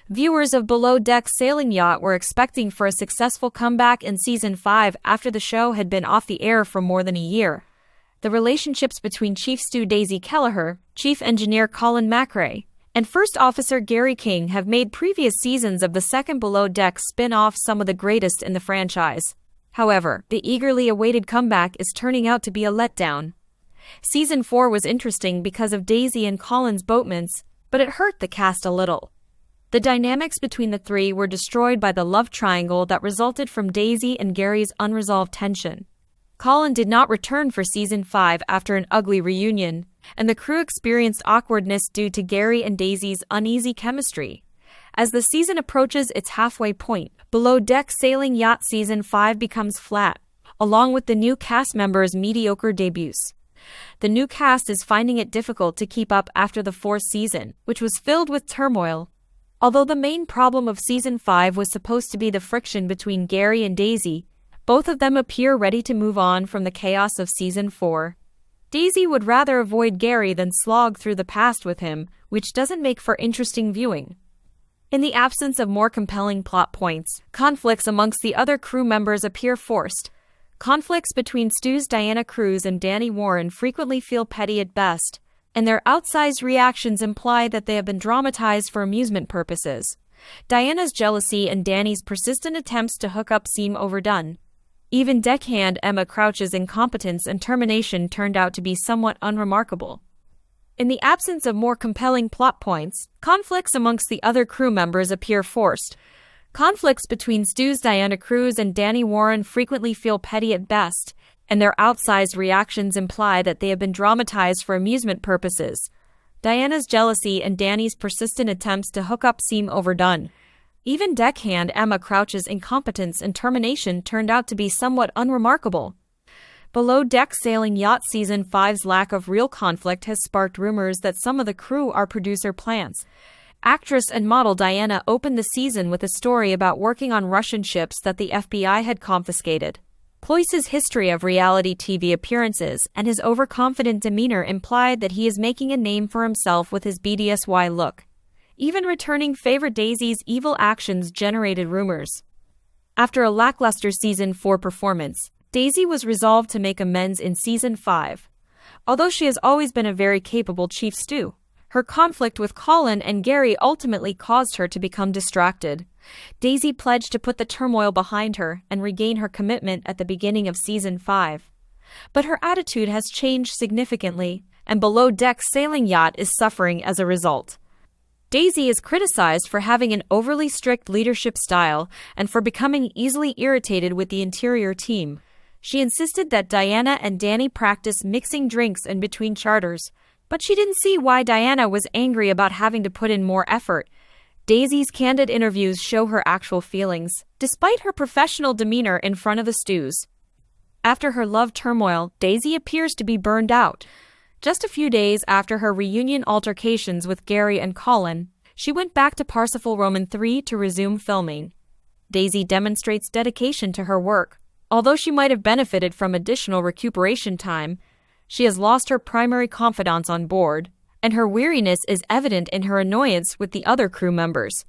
Viewers of Below Deck Sailing Yacht were expecting for a successful comeback in Season 5 after the show had been off the air for more than a year. The relationships between Chief Stew Daisy Kelleher, Chief Engineer Colin McRae, and First Officer Gary King have made previous seasons of the second Below Deck spin-off some of the greatest in the franchise. However, the eagerly awaited comeback is turning out to be a letdown. Season 4 was interesting because of Daisy and Colin's boatments, but it hurt the cast a little. The dynamics between the three were destroyed by the love triangle that resulted from Daisy and Gary's unresolved tension. Colin did not return for Season 5 after an ugly reunion, and the crew experienced awkwardness due to Gary and Daisy's uneasy chemistry. As the season approaches its halfway point, Below Deck Sailing Yacht Season 5 becomes flat, along with the new cast members' mediocre debuts. The new cast is finding it difficult to keep up after the fourth season, which was filled with turmoil. Although the main problem of Season 5 was supposed to be the friction between Gary and Daisy, both of them appear ready to move on from the chaos of Season 4. Daisy would rather avoid Gary than slog through the past with him, which doesn't make for interesting viewing. In the absence of more compelling plot points, conflicts amongst the other crew members appear forced. Conflicts between Stew's Diana Cruz and Danny Warren frequently feel petty at best, and their outsized reactions imply that they have been dramatized for amusement purposes. Diana's jealousy and Danny's persistent attempts to hook up seem overdone. Even deckhand Emma Crouch's incompetence and termination turned out to be somewhat unremarkable. In the absence of more compelling plot points, conflicts amongst the other crew members appear forced. Conflicts between Stew's Diana Cruz and Danny Warren frequently feel petty at best, and their outsized reactions imply that they have been dramatized for amusement purposes. Diana's jealousy and Danny's persistent attempts to hook up seem overdone. Even deckhand Emma Crouch's incompetence and termination turned out to be somewhat unremarkable. Below Deck Sailing Yacht Season 5's lack of real conflict has sparked rumors that some of the crew are producer plants. Actress and model Diana opened the season with a story about working on Russian ships that the FBI had confiscated. Ployce's history of reality TV appearances and his overconfident demeanor implied that he is making a name for himself with his BDSY look. Even returning favorite Daisy's evil actions generated rumors. After a lackluster Season 4 performance, Daisy was resolved to make amends in Season 5. Although she has always been a very capable Chief Stew, her conflict with Colin and Gary ultimately caused her to become distracted. Daisy pledged to put the turmoil behind her and regain her commitment at the beginning of Season 5. But her attitude has changed significantly, and Below Deck Sailing Yacht is suffering as a result. Daisy is criticized for having an overly strict leadership style and for becoming easily irritated with the interior team. She insisted that Diana and Danny practice mixing drinks in between charters, but she didn't see why Diana was angry about having to put in more effort. Daisy's candid interviews show her actual feelings, despite her professional demeanor in front of the Stews. After her love turmoil, Daisy appears to be burned out. Just a few days after her reunion altercations with Gary and Colin, she went back to Parsifal Roman 3 to resume filming. Daisy demonstrates dedication to her work. Although she might have benefited from additional recuperation time, she has lost her primary confidants on board, and her weariness is evident in her annoyance with the other crew members.